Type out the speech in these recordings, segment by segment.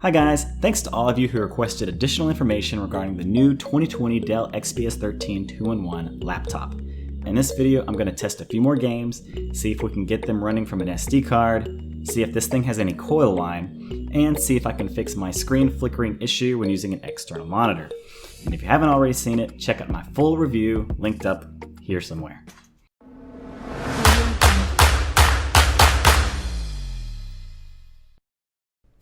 Hi guys, thanks to all of you who requested additional information regarding the new 2020 Dell XPS 13 2-in-1 laptop. In this video, I'm going to test a few more games, see if we can get them running from an SD card, see if this thing has any coil whine, and see if I can fix my screen flickering issue when using an external monitor. And if you haven't already seen it, check out my full review linked up here somewhere.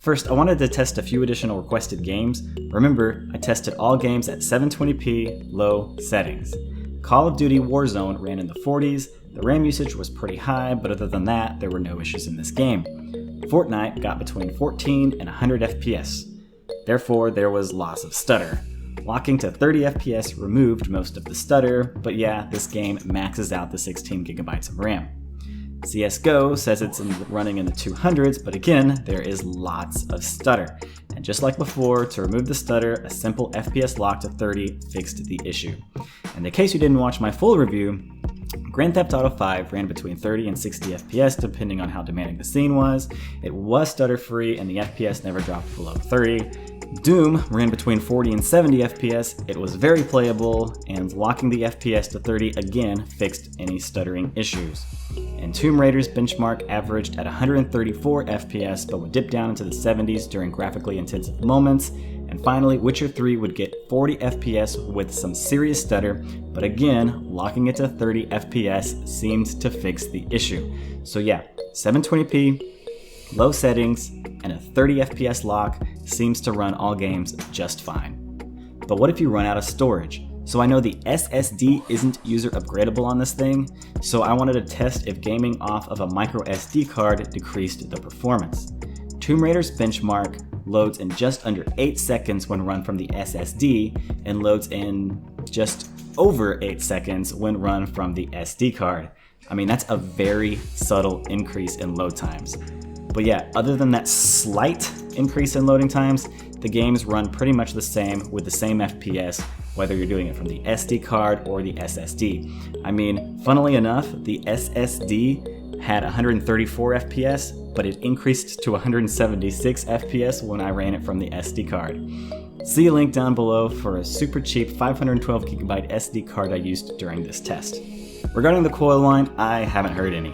First, I wanted to test a few additional requested games. Remember, I tested all games at 720p low settings. Call of Duty Warzone ran in the 40s, the RAM usage was pretty high, but other than that, there were no issues in this game. Fortnite got between 14 and 100 FPS. Therefore, there was loss of stutter. Locking to 30 FPS removed most of the stutter, but yeah, this game maxes out the 16 gigabytes of RAM. CSGO says it's running in the 200s, but again, there is lots of stutter. And just like before, to remove the stutter, a simple FPS lock to 30 fixed the issue. And in case you didn't watch my full review, Grand Theft Auto 5 ran between 30 and 60 FPS depending on how demanding the scene was. It was stutter-free and the FPS never dropped below 30. Doom ran between 40 and 70 FPS, it was very playable, and locking the FPS to 30 again fixed any stuttering issues. And Tomb Raider's benchmark averaged at 134 FPS but would dip down into the 70s during graphically intensive moments. And finally, Witcher 3 would get 40 FPS with some serious stutter, but again, locking it to 30 FPS seemed to fix the issue. So yeah, 720p, low settings, and a 30 FPS lock seems to run all games just fine. But what if you run out of storage? So I know the SSD isn't user upgradable on this thing, so I wanted to test if gaming off of a micro SD card decreased the performance. Tomb Raider's benchmark loads in just under 8 seconds when run from the SSD, and loads in just over 8 seconds when run from the SD card. I mean, that's a very subtle increase in load times. But yeah, other than that slight increase in loading times, the games run pretty much the same with the same FPS, whether you're doing it from the SD card or the SSD. I mean, funnily enough, the SSD had 134 FPS, but it increased to 176 FPS when I ran it from the SD card. See a link down below for a super cheap 512 gigabyte SD card I used during this test. Regarding the coil whine, I haven't heard any.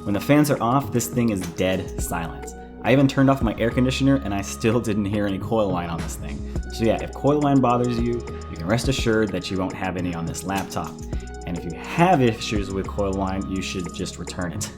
When the fans are off, this thing is dead silent. I even turned off my air conditioner and I still didn't hear any coil whine on this thing. So yeah, if coil whine bothers you, you can rest assured that you won't have any on this laptop. And if you have issues with coil whine, you should just return it.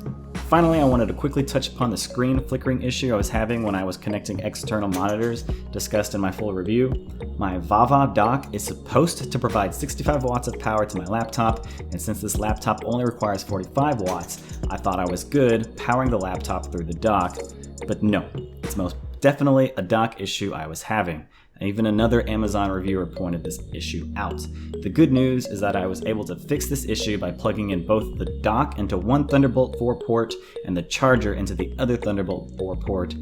Finally, I wanted to quickly touch upon the screen flickering issue I was having when I was connecting external monitors, discussed in my full review. My VAVA dock is supposed to provide 65 watts of power to my laptop, and since this laptop only requires 45 watts, I thought I was good powering the laptop through the dock. But no, it's most definitely a dock issue I was having. And even another Amazon reviewer pointed this issue out. The good news is that I was able to fix this issue by plugging in both the dock into one Thunderbolt 4 port and the charger into the other Thunderbolt 4 port.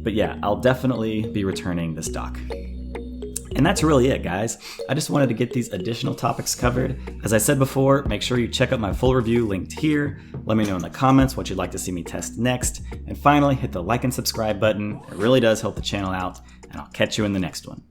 But yeah, I'll definitely be returning this dock. And that's really it, guys. I just wanted to get these additional topics covered. As I said before, make sure you check out my full review linked here. Let me know in the comments what you'd like to see me test next. And finally, hit the like and subscribe button. It really does help the channel out, and I'll catch you in the next one.